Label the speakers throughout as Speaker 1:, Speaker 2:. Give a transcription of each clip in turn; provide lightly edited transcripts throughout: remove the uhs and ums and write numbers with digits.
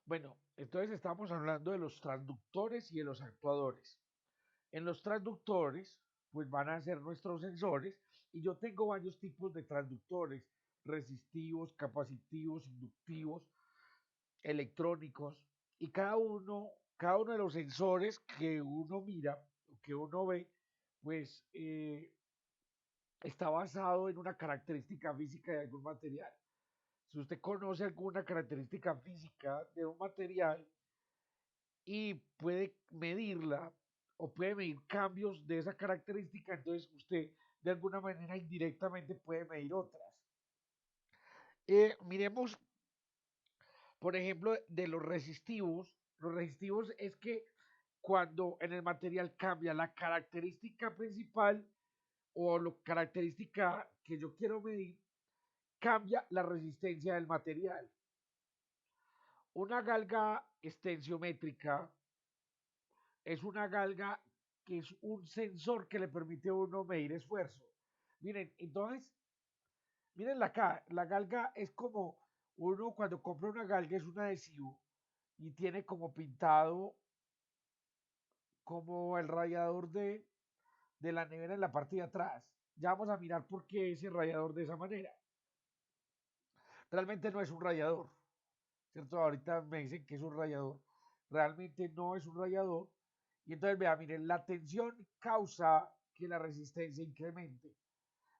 Speaker 1: Bueno, entonces estamos hablando de los transductores y de los actuadores. En los transductores, pues van a ser nuestros sensores y yo tengo varios tipos de transductores, resistivos, capacitivos, inductivos, electrónicos y cada uno de los sensores que uno mira, que uno ve, pues está basado en una característica física de algún material. Si usted conoce alguna característica física de un material y puede medirla o puede medir cambios de esa característica, entonces usted de alguna manera indirectamente puede medir otras. Miremos, por ejemplo, de los resistivos es que cuando en el material cambia la característica principal o la característica que yo quiero medir, cambia la resistencia del material. Una galga extensiométrica es una galga que es un sensor que le permite a uno medir esfuerzo. Miren, entonces, miren acá, la galga es como uno cuando compra una galga es un adhesivo y tiene como pintado como el radiador de la nevera en la parte de atrás. Ya vamos a mirar por qué ese radiador de esa manera. Realmente no es un radiador, ¿cierto? Ahorita me dicen que es un radiador. Realmente no es un radiador. Y entonces, vea, miren, la tensión causa que la resistencia incremente,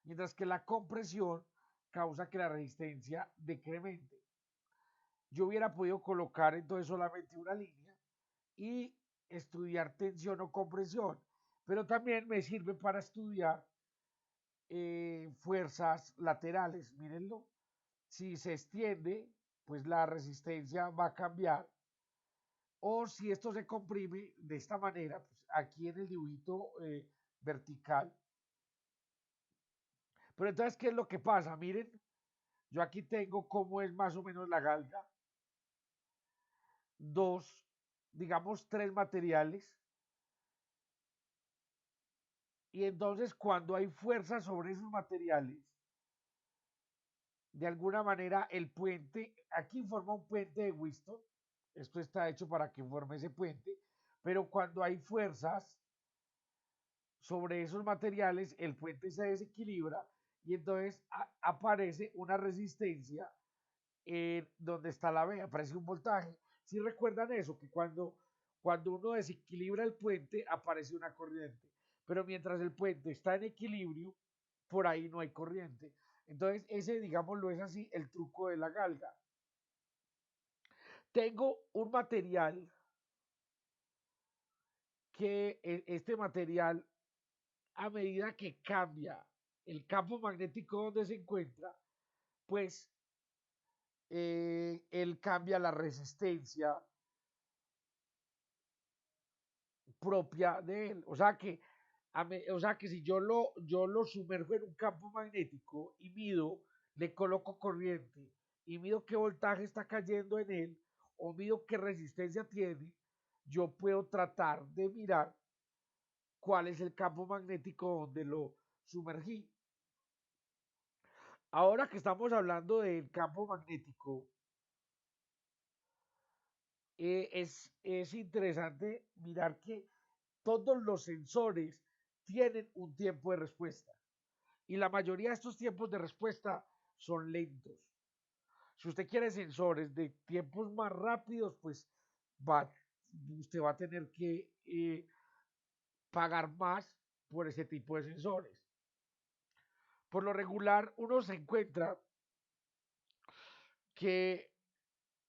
Speaker 1: mientras que la compresión causa que la resistencia decremente. Yo hubiera podido colocar entonces solamente una línea y estudiar tensión o compresión, pero también me sirve para estudiar fuerzas laterales. Mírenlo, si se extiende, pues la resistencia va a cambiar. O si esto se comprime de esta manera, pues aquí en el dibujito vertical. Pero entonces, ¿qué es lo que pasa? Miren, yo aquí tengo cómo es más o menos la galga. Dos, digamos, tres materiales. Y entonces cuando hay fuerza sobre esos materiales, de alguna manera el puente, aquí forma un puente de Whiston. Esto está hecho para que forme ese puente. Pero cuando hay fuerzas sobre esos materiales, el puente se desequilibra y entonces aparece una resistencia en donde está la B, aparece un voltaje. Si recuerdan eso, que cuando uno desequilibra el puente, aparece una corriente. Pero mientras el puente está en equilibrio, por ahí no hay corriente. Entonces, ese, digámoslo, es así el truco de la galga. Tengo un material que este material, a medida que cambia el campo magnético donde se encuentra, pues él cambia la resistencia propia de él. O sea que si yo lo sumerjo en un campo magnético y mido, le coloco corriente y mido qué voltaje está cayendo en él o mido qué resistencia tiene, yo puedo tratar de mirar cuál es el campo magnético donde lo sumergí. Ahora que estamos hablando del campo magnético, es interesante mirar que todos los sensores tienen un tiempo de respuesta y la mayoría de estos tiempos de respuesta son lentos. Si usted quiere sensores de tiempos más rápidos, pues va, usted va a tener que pagar más por ese tipo de sensores. Por lo regular, uno se encuentra que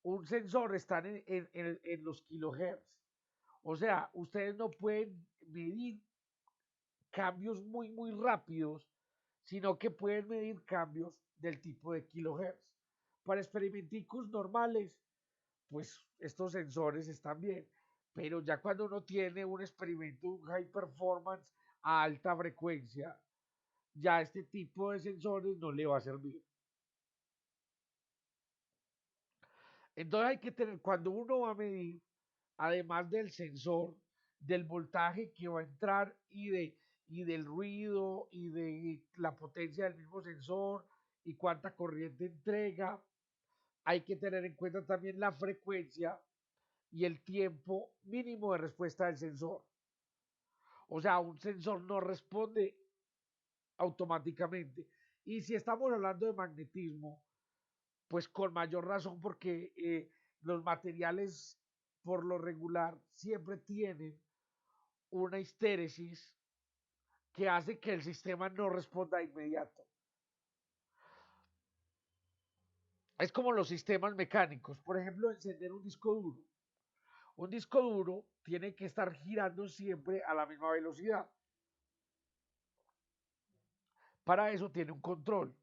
Speaker 1: un sensor está en los kilohertz. O sea, ustedes no pueden medir cambios muy, muy rápidos, sino que pueden medir cambios del tipo de kilohertz. Para experimenticos normales, pues estos sensores están bien, pero ya cuando uno tiene un experimento, un high performance a alta frecuencia, ya este tipo de sensores no le va a servir. Entonces hay que tener, cuando uno va a medir, además del sensor, del voltaje que va a entrar y del ruido y de la potencia del mismo sensor y cuánta corriente entrega, hay que tener en cuenta también la frecuencia y el tiempo mínimo de respuesta del sensor. O sea, un sensor no responde automáticamente. Y si estamos hablando de magnetismo, pues con mayor razón porque los materiales por lo regular siempre tienen una histéresis que hace que el sistema no responda de inmediato. Es como los sistemas mecánicos, por ejemplo, encender un disco duro. Un disco duro tiene que estar girando siempre a la misma velocidad. Para eso tiene un control.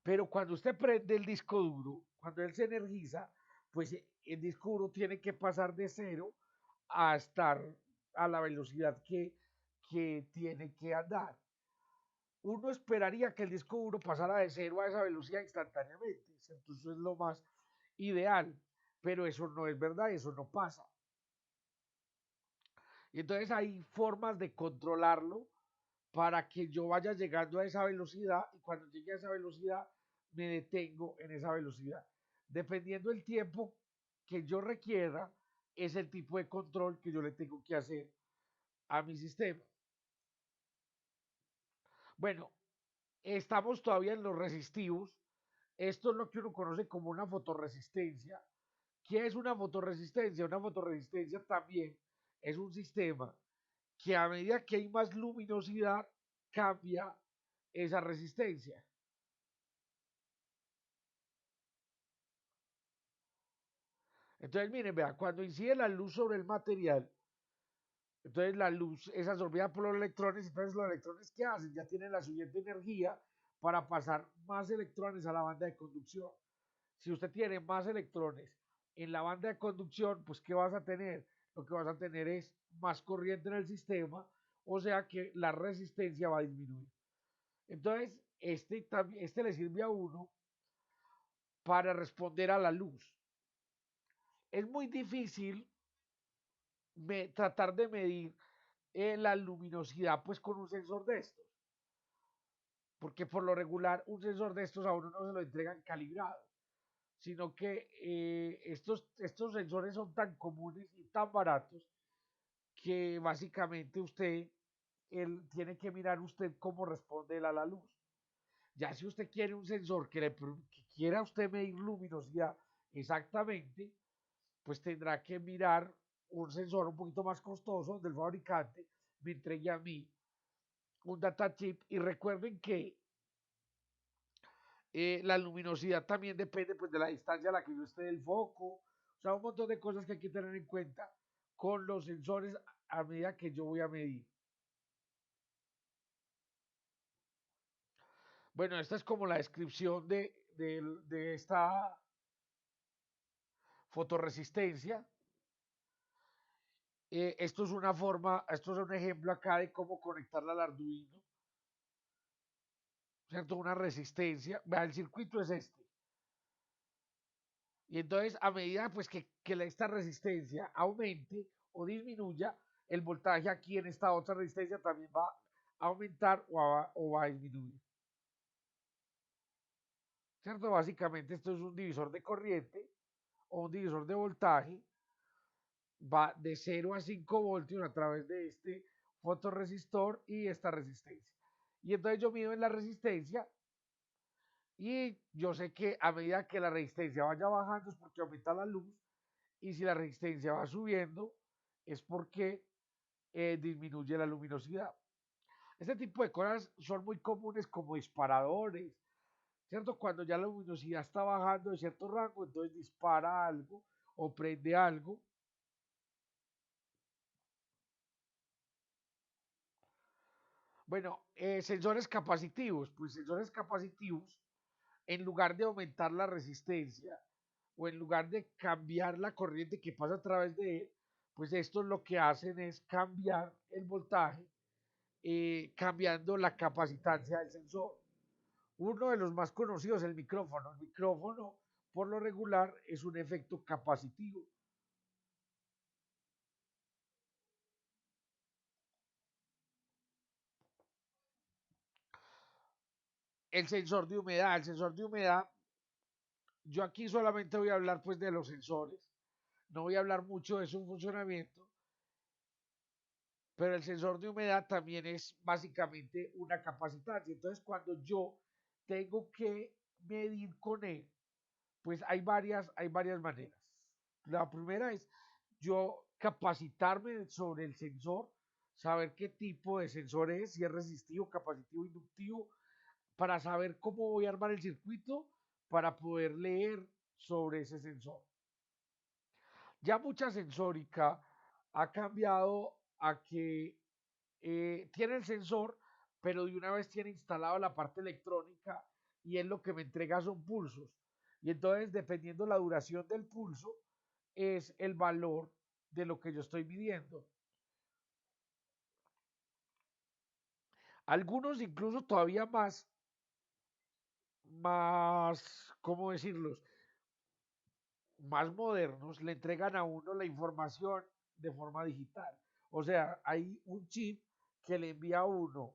Speaker 1: Pero cuando usted prende el disco duro, cuando él se energiza, pues el disco duro tiene que pasar de cero a estar a la velocidad que tiene que andar. Uno esperaría que el disco duro pasara de cero a esa velocidad instantáneamente, entonces es lo más ideal, pero eso no es verdad, eso no pasa. Y entonces hay formas de controlarlo para que yo vaya llegando a esa velocidad y cuando llegue a esa velocidad me detengo en esa velocidad. Dependiendo del tiempo que yo requiera, es el tipo de control que yo le tengo que hacer a mi sistema. Bueno, estamos todavía en los resistivos. Esto es lo que uno conoce como una fotorresistencia. ¿Qué es una fotorresistencia? Una fotorresistencia también es un sistema que a medida que hay más luminosidad cambia esa resistencia. Entonces, miren, vean, cuando incide la luz sobre el material, entonces la luz es absorbida por los electrones, entonces los electrones ¿qué hacen? Ya tienen la suficiente energía para pasar más electrones a la banda de conducción. Si usted tiene más electrones en la banda de conducción, pues ¿qué vas a tener? Lo que vas a tener es más corriente en el sistema, o sea que la resistencia va a disminuir. Entonces, este le sirve a uno para responder a la luz. Es muy difícil tratar de medir la luminosidad pues con un sensor de estos, porque por lo regular un sensor de estos a uno no se lo entregan calibrado, sino que estos sensores son tan comunes y tan baratos que básicamente él tiene que mirar usted cómo responde él a la luz. Ya si usted quiere un sensor que quiera usted medir luminosidad exactamente, pues tendrá que mirar un sensor un poquito más costoso del fabricante, me entregue a mí un data chip y recuerden que la luminosidad también depende pues de la distancia a la que yo esté del foco, o sea, un montón de cosas que hay que tener en cuenta con los sensores a medida que yo voy a medir. Bueno, esta es como la descripción de esta fotorresistencia. Esto es una forma, esto es un ejemplo acá de cómo conectarla al Arduino, ¿cierto? Una resistencia. Vea, el circuito es este. Y entonces, a medida pues que esta resistencia aumente o disminuya, el voltaje aquí en esta otra resistencia también va a aumentar o va a disminuir. ¿Cierto? Básicamente esto es un divisor de corriente o un divisor de voltaje. Va de 0 a 5 voltios a través de este fotorresistor y esta resistencia. Y entonces yo mido en la resistencia y yo sé que a medida que la resistencia vaya bajando es porque aumenta la luz y si la resistencia va subiendo es porque disminuye la luminosidad. Este tipo de cosas son muy comunes como disparadores, ¿cierto? Cuando ya la luminosidad está bajando de cierto rango, entonces dispara algo o prende algo. Bueno, sensores capacitivos, pues sensores capacitivos, en lugar de aumentar la resistencia o en lugar de cambiar la corriente que pasa a través de él, pues estos lo que hacen es cambiar el voltaje, cambiando la capacitancia del sensor. Uno de los más conocidos es el micrófono. El micrófono, por lo regular, es un efecto capacitivo. El sensor de humedad yo aquí solamente voy a hablar pues de los sensores, no voy a hablar mucho de su funcionamiento, pero el sensor de humedad también es básicamente una capacitancia. Entonces, cuando yo tengo que medir con él, pues hay varias maneras. La primera es yo capacitarme sobre el sensor, saber qué tipo de sensor es, si es resistivo, capacitivo, inductivo, para saber cómo voy a armar el circuito para poder leer sobre ese sensor. Ya mucha sensórica ha cambiado a que tiene el sensor, pero de una vez tiene instalado la parte electrónica y es lo que me entrega son pulsos. Y entonces, dependiendo la duración del pulso, es el valor de lo que yo estoy midiendo. Algunos incluso todavía ¿cómo decirlos? Más modernos le entregan a uno la información de forma digital. O sea, hay un chip que le envía a uno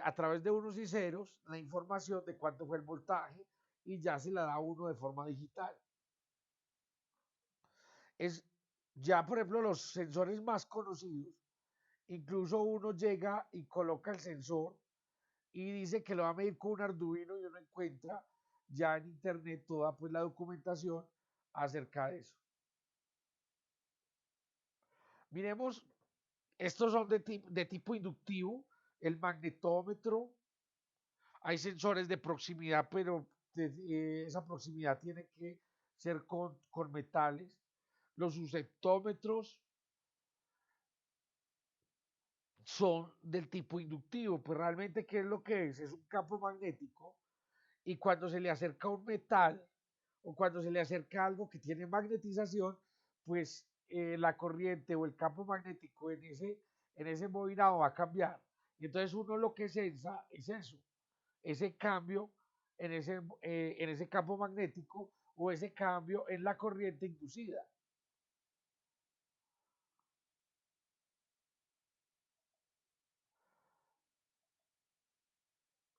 Speaker 1: a través de unos y ceros la información de cuánto fue el voltaje y ya se la da a uno de forma digital. Es ya, por ejemplo, los sensores más conocidos, incluso uno llega y coloca el sensor y dice que lo va a medir con un Arduino y uno encuentra ya en internet toda pues la documentación acerca de eso. Miremos, estos son de tipo inductivo, el magnetómetro, hay sensores de proximidad, pero esa proximidad tiene que ser con metales. Los susceptómetros son del tipo inductivo, pues realmente, ¿qué es lo que es? Es un campo magnético y cuando se le acerca un metal o cuando se le acerca algo que tiene magnetización, pues la corriente o el campo magnético en ese bobinado va a cambiar. Y entonces uno lo que sensa es eso, ese cambio en ese campo magnético o ese cambio en la corriente inducida.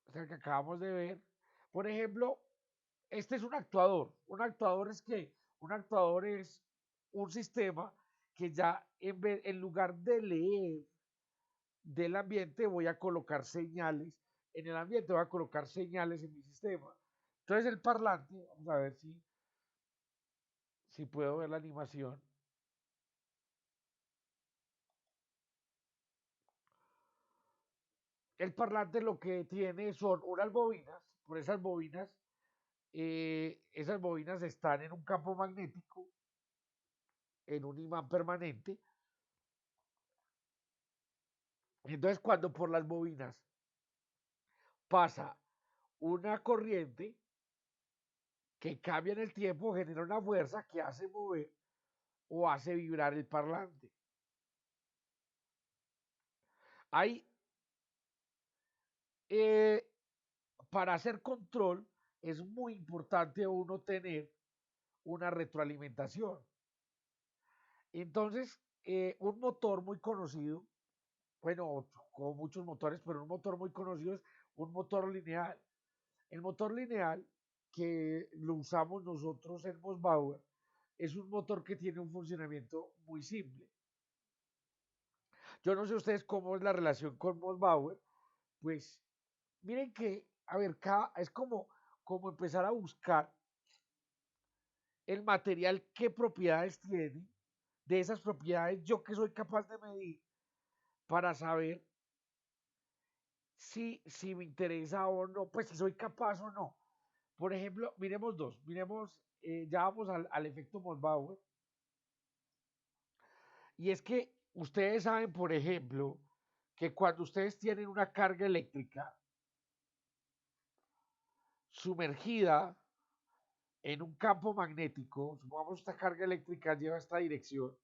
Speaker 1: O sea, que acabamos de ver. Por ejemplo, este es un actuador. Un actuador es un sistema que ya en lugar de leer del ambiente voy a colocar señales. En el ambiente voy a colocar señales en mi sistema. Entonces el parlante, vamos a ver si puedo ver la animación. El parlante lo que tiene son unas bobinas, por esas bobinas están en un campo magnético, en un imán permanente. Entonces, cuando por las bobinas pasa una corriente que cambia en el tiempo, genera una fuerza que hace mover o hace vibrar el parlante. Hay, eh, para hacer control, es muy importante uno tener una retroalimentación. Entonces, un motor muy conocido, bueno, como muchos motores, pero un motor muy conocido es un motor lineal. El motor lineal que lo usamos nosotros en Mosbauer es un motor que tiene un funcionamiento muy simple. Yo no sé ustedes cómo es la relación con Mosbauer, pues miren que, a ver, es como empezar a buscar el material, qué propiedades tiene, de esas propiedades yo que soy capaz de medir para saber si me interesa o no, pues si soy capaz o no. Por ejemplo, miremos dos, ya vamos al efecto Mosbauer, y es que ustedes saben, por ejemplo, que cuando ustedes tienen una carga eléctrica sumergida en un campo magnético, supongamos esta carga eléctrica lleva esta dirección,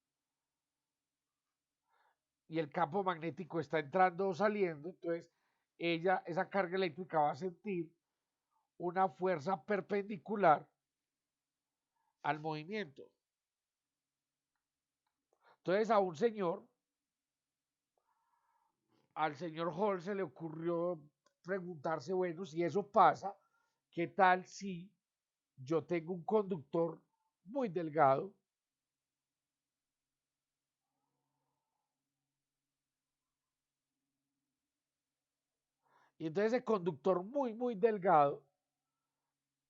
Speaker 1: y el campo magnético está entrando o saliendo, entonces esa carga eléctrica va a sentir una fuerza perpendicular al movimiento. Entonces al señor Hall se le ocurrió preguntarse, bueno, si eso pasa, ¿qué tal si yo tengo un conductor muy delgado, y entonces ese conductor muy delgado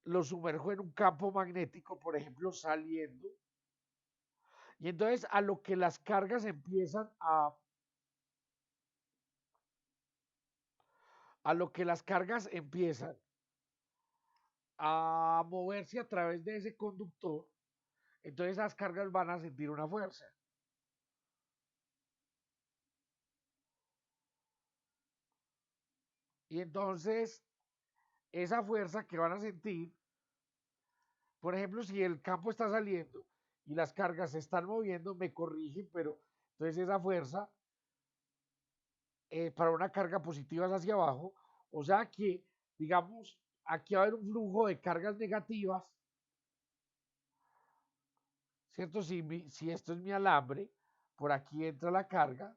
Speaker 1: lo sumerjo en un campo magnético, por ejemplo, saliendo, y entonces a lo que las cargas empiezan a lo que las cargas empiezan a moverse a través de ese conductor, entonces esas cargas van a sentir una fuerza. Y entonces esa fuerza que van a sentir, por ejemplo, si el campo está saliendo y las cargas se están moviendo, me corrigen, pero entonces esa fuerza para una carga positiva es hacia abajo, o sea que, digamos, aquí va a haber un flujo de cargas negativas, ¿cierto? Si esto es mi alambre, por aquí entra la carga,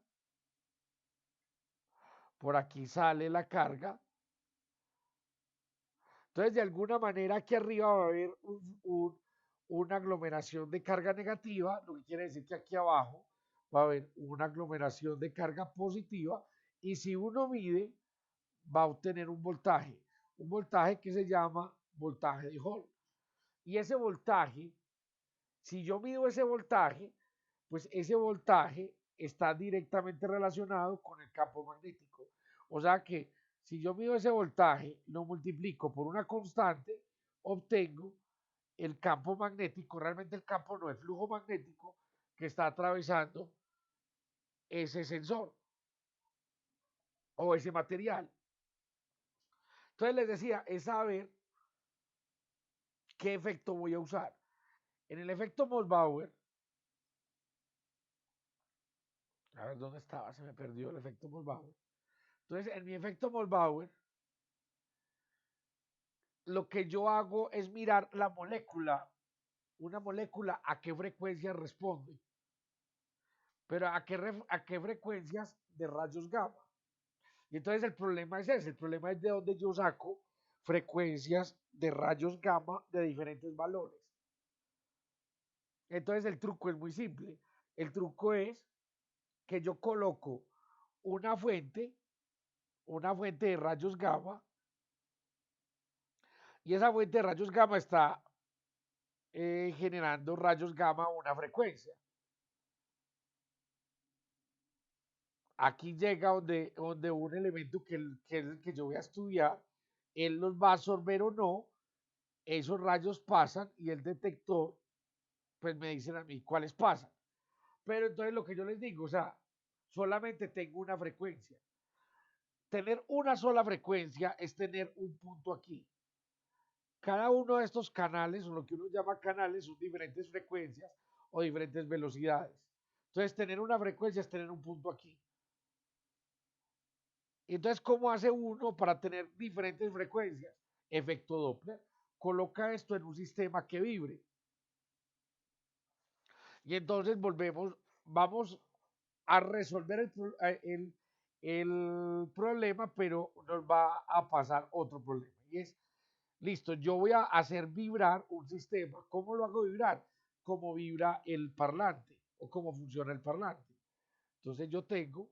Speaker 1: por aquí sale la carga. Entonces, de alguna manera, aquí arriba va a haber una aglomeración de carga negativa, lo que quiere decir que aquí abajo va a haber una aglomeración de carga positiva. Y si uno mide, va a obtener un voltaje que se llama voltaje de Hall. Y ese voltaje, si yo mido ese voltaje, pues ese voltaje está directamente relacionado con el campo magnético. O sea que si yo mido ese voltaje, lo multiplico por una constante, obtengo el campo magnético, realmente el campo no, el flujo magnético que está atravesando ese sensor o ese material. Entonces les decía, es saber qué efecto voy a usar. En el efecto Mossbauer, a ver dónde estaba, se me perdió el efecto Mossbauer. Entonces, en mi efecto Mossbauer, lo que yo hago es mirar la molécula, una molécula a qué frecuencia responde, pero a qué frecuencias de rayos gamma. Y entonces el problema es ese, el problema es de dónde yo saco frecuencias de rayos gamma de diferentes valores. Entonces el truco es muy simple. El truco es que yo coloco una fuente, una fuente de rayos gamma, y esa fuente de rayos gamma está generando rayos gamma a una frecuencia. Aquí llega donde un elemento que es el que yo voy a estudiar, él los va a absorber o no, esos rayos pasan y el detector, pues me dicen a mí cuáles pasan. Pero entonces lo que yo les digo, o sea, solamente tengo una frecuencia. Tener una sola frecuencia es tener un punto aquí. Cada uno de estos canales, o lo que uno llama canales, son diferentes frecuencias o diferentes velocidades. Entonces, tener una frecuencia es tener un punto aquí. Entonces, ¿cómo hace uno para tener diferentes frecuencias? Efecto Doppler. Coloca esto en un sistema que vibre. Y entonces vamos a resolver el problema, pero nos va a pasar otro problema. Y es, listo, yo voy a hacer vibrar un sistema. ¿Cómo lo hago vibrar? Como vibra el parlante o cómo funciona el parlante. Entonces yo tengo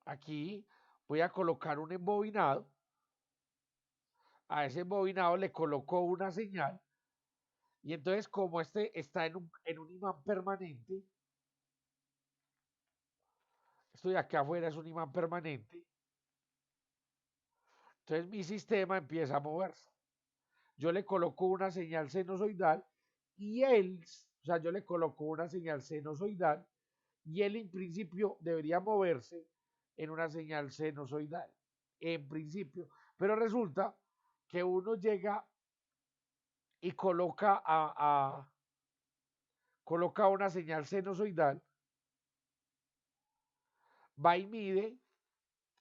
Speaker 1: aquí, voy a colocar un embobinado. A ese embobinado le coloco una señal. Y entonces como este está en un imán permanente, esto de acá afuera es un imán permanente, entonces mi sistema empieza a moverse. Yo le coloco una señal sinusoidal y él, o sea, yo le coloco una señal sinusoidal y él en principio debería moverse en una señal sinusoidal, en principio. Pero resulta que uno llega y coloca una señal sinusoidal, va y mide,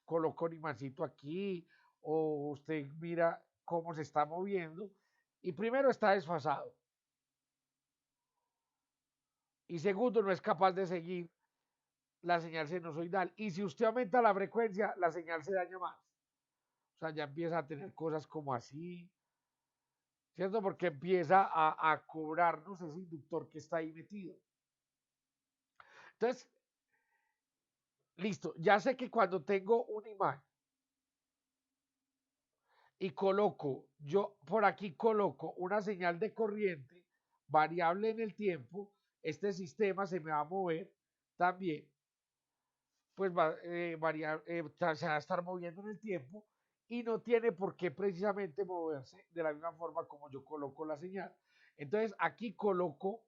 Speaker 1: coloca un imancito aquí, o usted mira cómo se está moviendo, y primero está desfasado, y segundo no es capaz de seguir la señal sinusoidal, y si usted aumenta la frecuencia, la señal se daña más. sea, ya empieza a tener cosas como así, ¿cierto? Porque empieza a cobrarnos ese inductor que está ahí metido. Entonces, listo, ya sé que cuando tengo un imán y coloco, yo por aquí coloco una señal de corriente variable en el tiempo, este sistema se me va a mover también, pues va, se va a estar moviendo en el tiempo y no tiene por qué precisamente moverse de la misma forma como yo coloco la señal. Entonces aquí coloco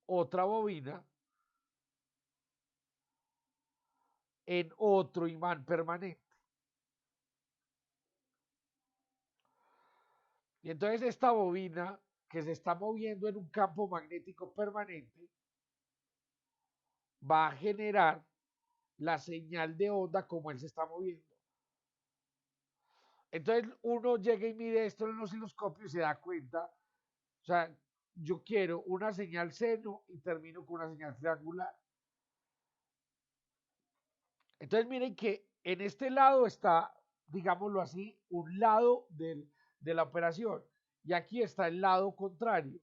Speaker 1: otra bobina en otro imán permanente. Y entonces esta bobina que se está moviendo en un campo magnético permanente va a generar la señal de onda como él se está moviendo. Entonces uno llega y mide esto en el osciloscopio y se da cuenta, o sea, yo quiero una señal seno y termino con una señal triangular. Entonces miren que en este lado está, digámoslo así, un lado de la operación y aquí está el lado contrario,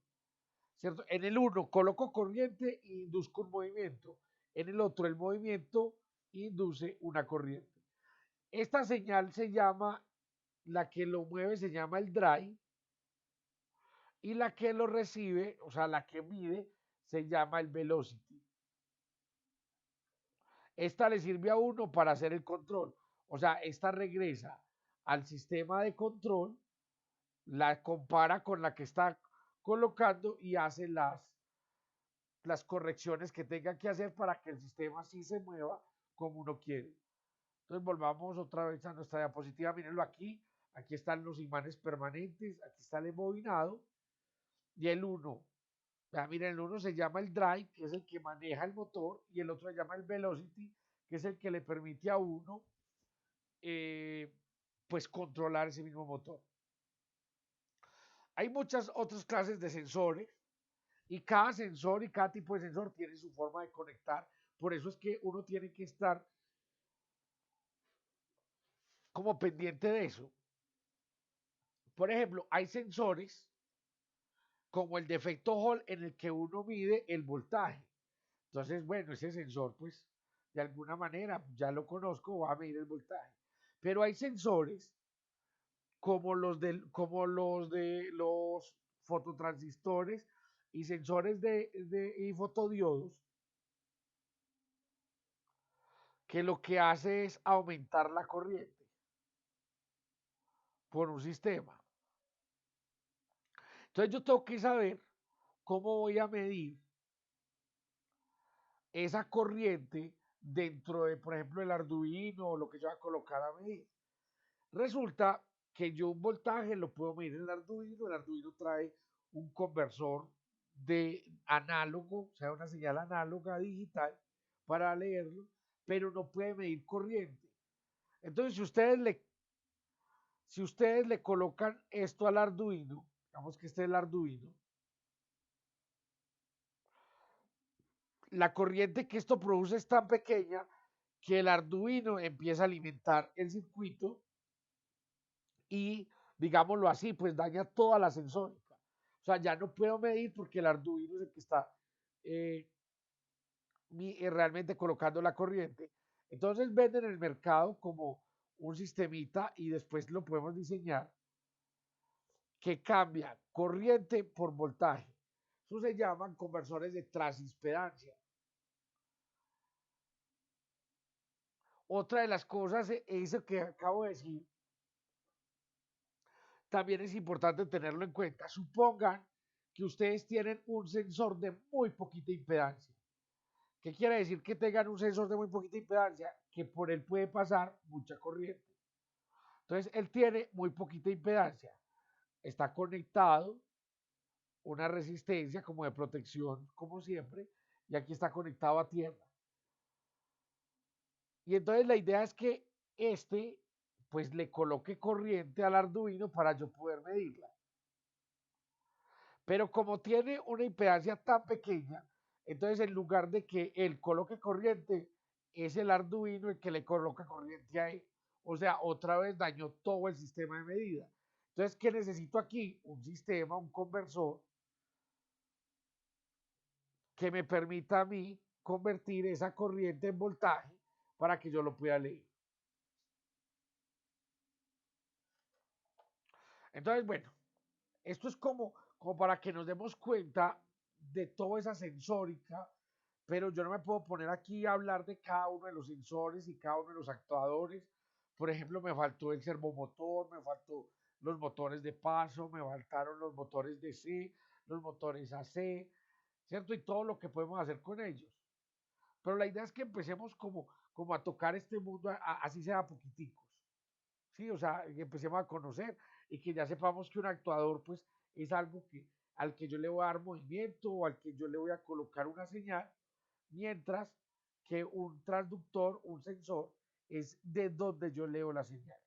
Speaker 1: ¿cierto? En el uno coloco corriente e induzco un movimiento, en el otro el movimiento induce una corriente. Esta señal se llama, la que lo mueve se llama el drive y la que lo recibe, o sea, la que mide, se llama el velocity. Esta le sirve a uno para hacer el control. O sea, esta regresa al sistema de control, la compara con la que está colocando y hace las correcciones que tenga que hacer para que el sistema sí se mueva como uno quiere. Entonces volvamos otra vez a nuestra diapositiva. Mírenlo aquí. Aquí están los imanes permanentes. Aquí está el embobinado. Y el uno. Miren, el uno se llama el drive, que es el que maneja el motor. Y el otro se llama el velocity, que es el que le permite a uno pues controlar ese mismo motor. Hay muchas otras clases de sensores y cada sensor y cada tipo de sensor tiene su forma de conectar. Por eso es que uno tiene que estar como pendiente de eso. Por ejemplo, hay sensores como el de efecto Hall en el que uno mide el voltaje. Entonces, bueno, ese sensor, pues, de alguna manera, ya lo conozco, va a medir el voltaje. Pero hay sensores como los de los fototransistores y sensores y fotodiodos, que lo que hace es aumentar la corriente por un sistema. Entonces yo tengo que saber cómo voy a medir esa corriente dentro de, por ejemplo, el Arduino o lo que yo voy a colocar a medir. Resulta que yo un voltaje lo puedo medir en el Arduino trae un conversor de análogo, o sea, una señal análoga digital para leerlo, pero no puede medir corriente. Entonces, si ustedes le colocan esto al Arduino, digamos que este es el Arduino, la corriente que esto produce es tan pequeña que el Arduino empieza a alimentar el circuito y, digámoslo así, pues daña toda la sensórica. O sea, ya no puedo medir porque el Arduino es el que está eh, realmente colocando la corriente. Entonces venden en el mercado como un sistemita y después lo podemos diseñar que cambia corriente por voltaje. Eso se llaman conversores de transimpedancia. Otra de las cosas es eso que acabo de decir, también es importante tenerlo en cuenta. Supongan que ustedes tienen un sensor de muy poquita impedancia. ¿Qué quiere decir que tengan un sensor de muy poquita impedancia? Que por él puede pasar mucha corriente. Entonces, él tiene muy poquita impedancia. Está conectado, una resistencia como de protección, como siempre, y aquí está conectado a tierra. Y entonces la idea es que pues le coloque corriente al Arduino para yo poder medirla. Pero como tiene una impedancia tan pequeña, entonces en lugar de que él coloque corriente, es el Arduino el que le coloca corriente a él. O sea, otra vez dañó todo el sistema de medida. Entonces, ¿qué necesito aquí? Un sistema, un conversor que me permita a mí convertir esa corriente en voltaje para que yo lo pueda leer. Entonces, bueno, esto es como para que nos demos cuenta de toda esa sensórica, pero yo no me puedo poner aquí a hablar de cada uno de los sensores y cada uno de los actuadores. Por ejemplo, me faltó el servomotor, me faltó los motores de paso, me faltaron los motores de C, los motores AC, ¿cierto? Y todo lo que podemos hacer con ellos. Pero la idea es que empecemos como a tocar este mundo, así sea poquiticos. Sí, o sea, que empecemos a conocer y que ya sepamos que un actuador, pues, es algo al que yo le voy a dar movimiento o al que yo le voy a colocar una señal, mientras que un transductor, un sensor, es de donde yo leo la señal.